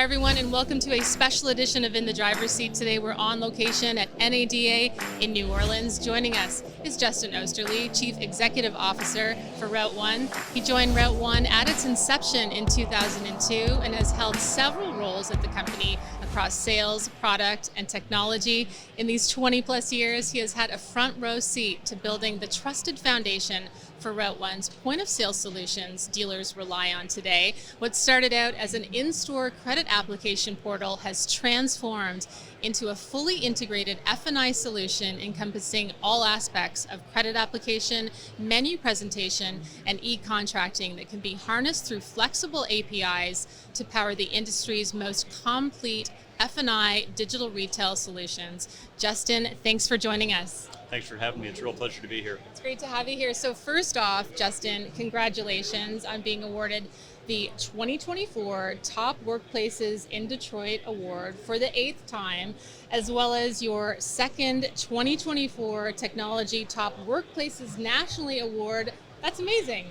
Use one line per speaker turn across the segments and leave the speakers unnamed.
everyone, and welcome to a special edition of In the Driver's Seat. Today we're on location at NADA in New Orleans. Joining us is Justin Oesterle, Chief Executive Officer for RouteOne. He joined RouteOne at its inception in 2002 and has held several roles at the company across sales, product, and technology. In these 20 plus years, he has had a front row seat to building the trusted foundation for RouteOne's point of sale solutions dealers rely on today. What started out as an in-store credit application portal has transformed into a fully integrated F&I solution encompassing all aspects of credit application, menu presentation, and e-contracting that can be harnessed through flexible APIs to power the industry's most complete F&I digital retail solutions. Justin, thanks for joining us.
Thanks for having me. It's a real pleasure to be here.
It's great to have you here. So first off, Justin, congratulations on being awarded the 2024 Top Workplaces in Detroit Award for the 8th time, as well as your second 2024 Technology Top Workplaces Nationally Award. That's amazing.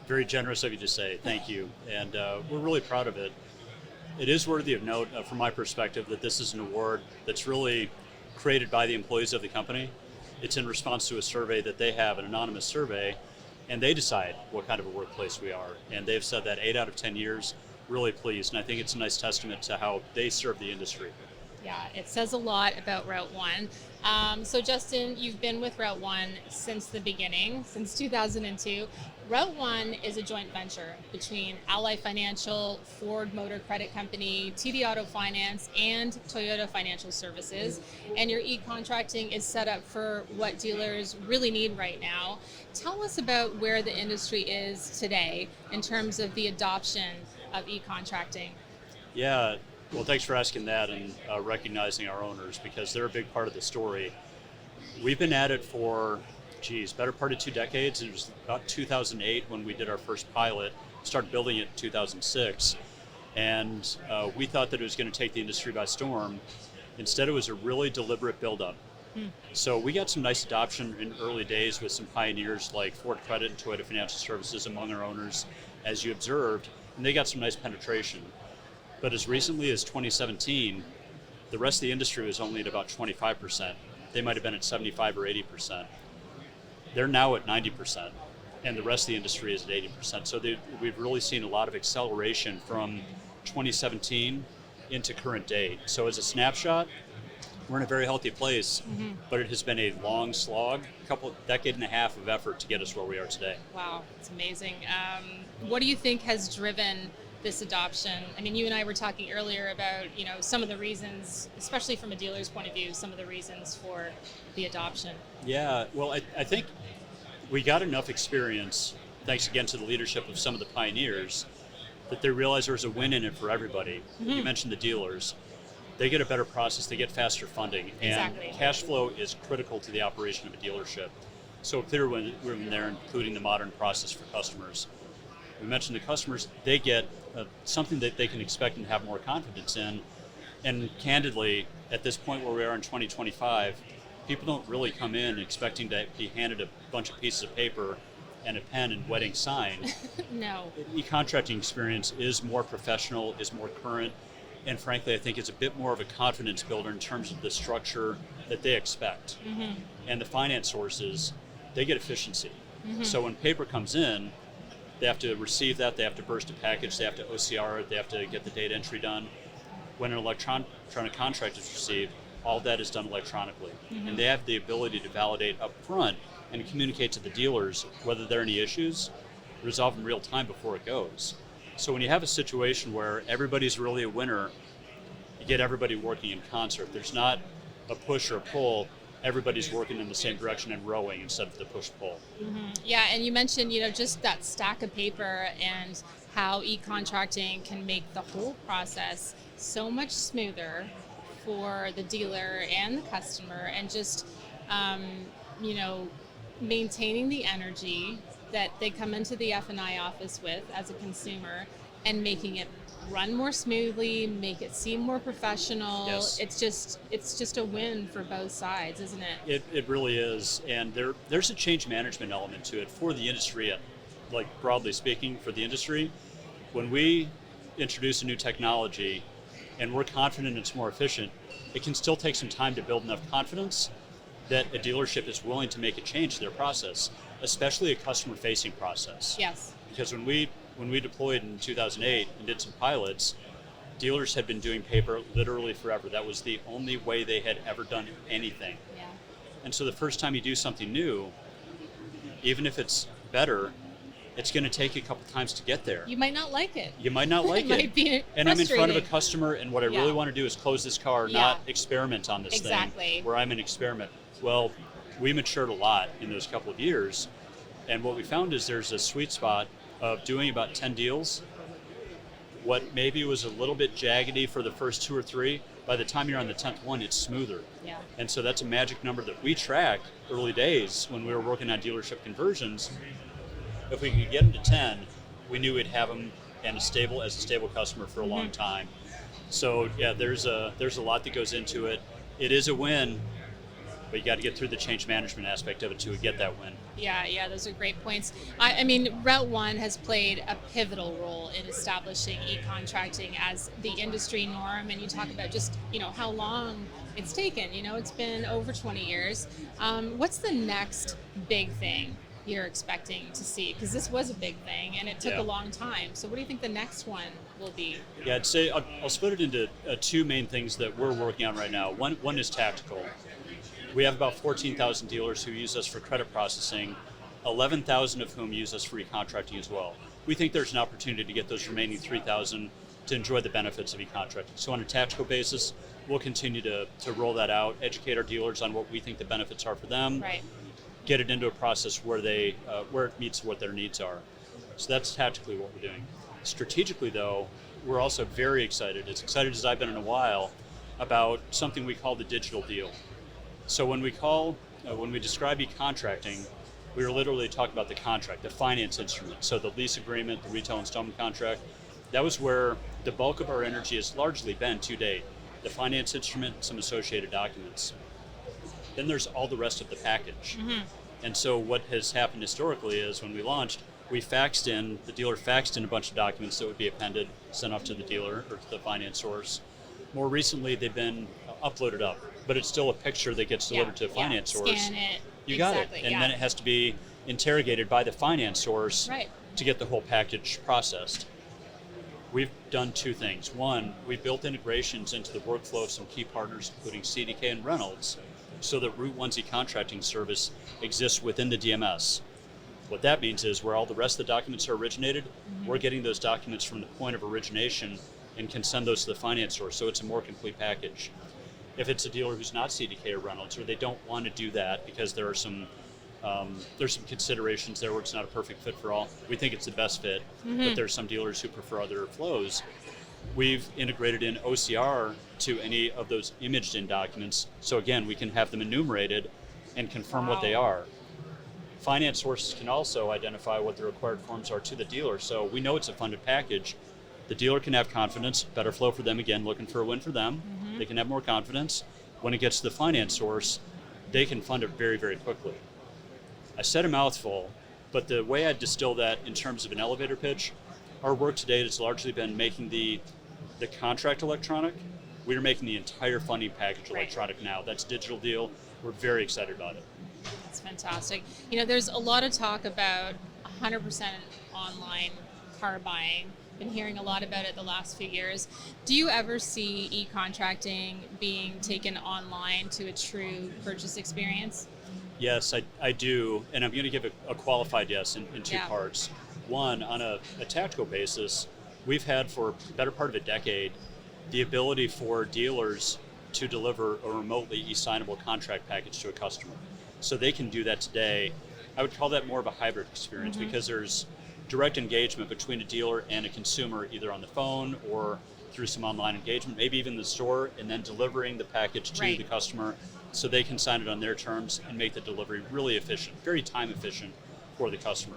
Very generous of you to say. Thank you. And we're really proud of it. It is worthy of note from my perspective that this is an award that's really created by the employees of the company. It's in response to a survey that they have, an anonymous survey, and they decide what kind of a workplace we are. And they've said that 8 out of 10 years, really pleased. And I think it's a nice testament to how they serve the industry.
Yeah, it says a lot about RouteOne. So Justin, you've been with RouteOne since the beginning, since 2002. RouteOne is a joint venture between Ally Financial, Ford Motor Credit Company, TD Auto Finance, and Toyota Financial Services. And your e-contracting is set up for what dealers really need right now. Tell us about where the industry is today in terms of the adoption of e-contracting.
Yeah, well, thanks for asking that and recognizing our owners, because they're a big part of the story. We've been at it for better part of 2 decades. It was about 2008 when we did our first pilot, started building it in 2006, and we thought that it was going to take the industry by storm. Instead, it was a really deliberate buildup. So we got some nice adoption in early days with some pioneers like Ford Credit and Toyota Financial Services among our owners, as you observed, and they got some nice penetration. But as recently as 2017, the rest of the industry was only at about 25%. They might have been at 75 or 80%. They're now at 90%, and the rest of the industry is at 80%. So we've really seen a lot of acceleration from 2017 into current date. So as a snapshot, we're in a very healthy place, but it has been a long slog, decade and a half of effort to get us where we are today.
Wow, it's amazing. What do you think has driven this adoption? I mean, you and I were talking earlier about, some of the reasons, especially from a dealer's point of view, some of the reasons for the adoption.
Yeah, well, I think we got enough experience, thanks again to the leadership of some of the pioneers, that they realized there's a win in it for everybody. You mentioned the dealers. They get a better process, they get faster funding, and cash flow is critical to the operation of a dealership. So clear when we're in there, including the modern process for customers. We mentioned the customers, they get something that they can expect and have more confidence in. And candidly, at this point where we are in 2025, people don't really come in expecting to be handed a bunch of pieces of paper and a pen and wedding sign.
No.
The e-contracting experience is more professional, is more current, and frankly, I think it's a bit more of a confidence builder in terms of the structure that they expect. And the finance sources, they get efficiency. So when paper comes in, they have to receive that, they have to burst a package, they have to OCR it, they have to get the data entry done. When an electronic contract is received, all that is done electronically. And they have the ability to validate up front and communicate to the dealers whether there are any issues, resolve in real time before it goes. So when you have a situation where everybody's really a winner, you get everybody working in concert. There's not a push or a pull. Everybody's working in the same direction and rowing instead of the push-pull.
Yeah, and you mentioned, just that stack of paper and how e-contracting can make the whole process so much smoother for the dealer and the customer, and just, maintaining the energy that they come into the F&I office with as a consumer and making it run more smoothly, make it seem more professional.
Yes.
It's just a win for both sides, isn't it?
It really is, and there's a change management element to it for the industry, broadly speaking, for the industry. When we introduce a new technology, and we're confident it's more efficient, it can still take some time to build enough confidence that a dealership is willing to make a change to their process, especially a customer-facing process.
Yes.
Because when we deployed in 2008 and did some pilots, dealers had been doing paper literally forever. That was the only way they had ever done anything.
Yeah.
And so the first time you do something new, even if it's better, it's going to take you a couple times to get there.
You might not like it.
You might not like
it. Might be
and I'm in front of a customer, and what I really want to do is close this car, not experiment on this thing where I'm an experiment. Well, we matured a lot in those couple of years, and what we found is there's a sweet spot of doing about 10 deals. What maybe was a little bit jaggedy for the first 2 or 3, by the time you're on the 10th one, it's smoother.
Yeah.
And so that's a magic number that we tracked early days when we were working on dealership conversions. If we could get them to 10, we knew we'd have them as a stable customer for a long time. So yeah, there's a lot that goes into it. It is a win, but you got to get through the change management aspect of it to get that win.
Yeah, those are great points. I mean, RouteOne has played a pivotal role in establishing e-contracting as the industry norm, and you talk about just, how long it's taken. It's been over 20 years. What's the next big thing you're expecting to see? Because this was a big thing, and it took a long time. So what do you think the next one will be? Yeah,
I'd say I'll split it into 2 main things that we're working on right now. One is tactical. We have about 14,000 dealers who use us for credit processing, 11,000 of whom use us for e-contracting as well. We think there's an opportunity to get those remaining 3,000 to enjoy the benefits of e-contracting. So on a tactical basis, we'll continue to roll that out, educate our dealers on what we think the benefits are for them, get it into a process where it meets what their needs are. So that's tactically what we're doing. Strategically, though, we're also very excited, as excited as I've been in a while, about something we call the digital deal. So when we describe e-contracting, we were literally talking about the contract, the finance instrument. So the lease agreement, the retail installment contract, that was where the bulk of our energy has largely been to date. The finance instrument, some associated documents. Then there's all the rest of the package. And so what has happened historically is when we launched, the dealer faxed in a bunch of documents that would be appended, sent off to the dealer or to the finance source. More recently, they've been uploaded up, but it's still a picture that gets delivered to a finance source.
Scan it.
You got it. And then it has to be interrogated by the finance source to get the whole package processed. We've done 2 things. One, we built integrations into the workflow of some key partners, including CDK and Reynolds, so that RouteOne's e-contracting service exists within the DMS. What that means is where all the rest of the documents are originated, we're getting those documents from the point of origination and can send those to the finance source, so it's a more complete package. If it's a dealer who's not CDK or Reynolds, or they don't want to do that because there's some considerations there where it's not a perfect fit for all, we think it's the best fit, but there's some dealers who prefer other flows. We've integrated in OCR to any of those imaged in documents, so again, we can have them enumerated and confirm what they are. Finance sources can also identify what the required forms are to the dealer, so we know it's a funded package. The dealer can have confidence, better flow for them, again, looking for a win for them. They can have more confidence. When it gets to the finance source, they can fund it very, very quickly. I said a mouthful, but the way I distill that in terms of an elevator pitch, our work to date has largely been making the contract electronic. We're making the entire funding package electronic now. That's digital deal. We're very excited about it.
That's fantastic. There's a lot of talk about 100% online car buying. Been hearing a lot about it the last few years. Do you ever see e-contracting being taken online to a true purchase experience?
Yes, I do, and I'm going to give a qualified yes in 2 parts. One, on a tactical basis, we've had for the better part of a decade the ability for dealers to deliver a remotely e-signable contract package to a customer. So they can do that today. I would call that more of a hybrid experience because there's direct engagement between a dealer and a consumer, either on the phone or through some online engagement, maybe even the store, and then delivering the package to the customer so they can sign it on their terms and make the delivery really efficient, very time efficient for the customer.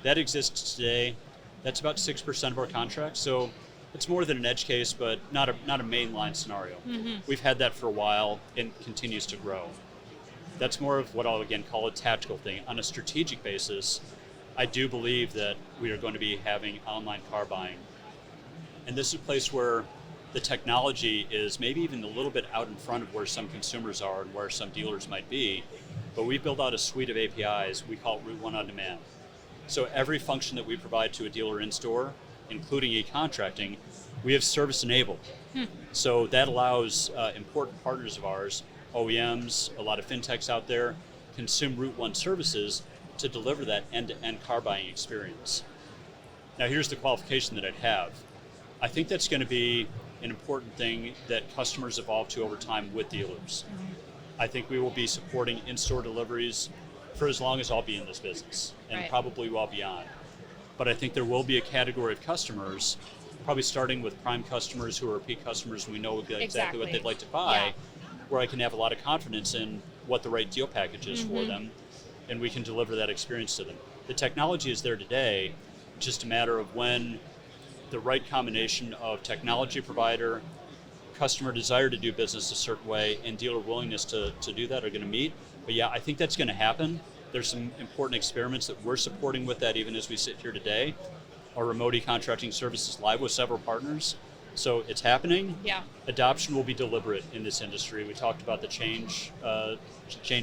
That exists today. That's about 6% of our contracts, so it's more than an edge case, but not a mainline scenario. We've had that for a while and continues to grow. That's more of what I'll again call a tactical thing. On a strategic basis, I do believe that we are going to be having online car buying. And this is a place where the technology is maybe even a little bit out in front of where some consumers are and where some dealers might be, but we built out a suite of APIs. We call it RouteOne On Demand. So every function that we provide to a dealer in-store, including eContracting, we have service enabled. So that allows important partners of ours, OEMs, a lot of fintechs out there, consume RouteOne services to deliver that end-to-end car buying experience. Now here's the qualification that I'd have. I think that's going to be an important thing that customers evolve to over time with dealers. I think we will be supporting in-store deliveries for as long as I'll be in this business, and probably well beyond. But I think there will be a category of customers, probably starting with prime customers who are repeat customers and we know exactly what they'd like to buy, where I can have a lot of confidence in what the right deal package is for them, and we can deliver that experience to them. The technology is there today, just a matter of when the right combination of technology provider, customer desire to do business a certain way, and dealer willingness to do that are going to meet. But yeah, I think that's going to happen. There's some important experiments that we're supporting with that even as we sit here today. Our remote e-contracting service is live with several partners. So it's happening. Adoption will be deliberate in this industry. We talked about the change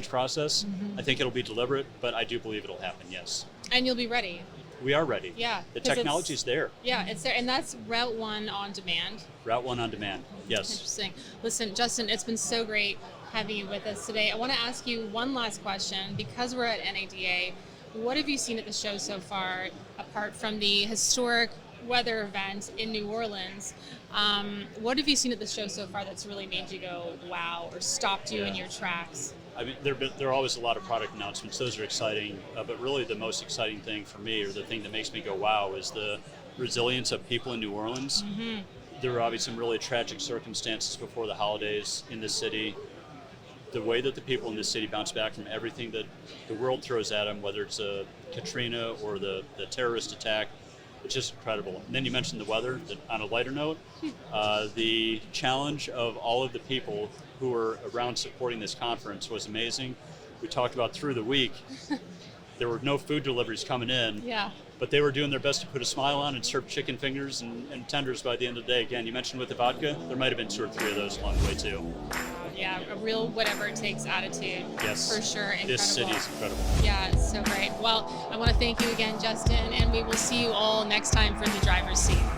process. I think it'll be deliberate, but I do believe it'll happen, yes.
And you'll be ready.
We are ready.
Yeah.
The technology's there.
Yeah, it's there. And that's RouteOne On Demand.
RouteOne On Demand, yes.
Interesting. Listen, Justin, it's been so great having you with us today. I want to ask you one last question. Because we're at NADA, what have you seen at the show so far, apart from the historic weather event in New Orleans? What have you seen at the show so far that's really made you go, wow, or stopped you in your tracks?
I mean, there are always a lot of product announcements. Those are exciting, but really the most exciting thing for me, or the thing that makes me go, wow, is the resilience of people in New Orleans. There were obviously some really tragic circumstances before the holidays in the city. The way that the people in this city bounce back from everything that the world throws at them, whether it's a Katrina or the terrorist attack, it's just incredible. And then you mentioned the weather. On a lighter note, the challenge of all of the people who were around supporting this conference was amazing. We talked about through the week, there were no food deliveries coming in, but they were doing their best to put a smile on and serve chicken fingers and tenders by the end of the day. Again, you mentioned with the vodka, there might have been 2 or 3 of those along the way too.
Yeah, a real whatever it takes attitude.
Yes.
For sure. Incredible.
This city is incredible.
Yeah, it's so great. Well, I want to thank you again, Justin, and we will see you all next time for the driver's seat.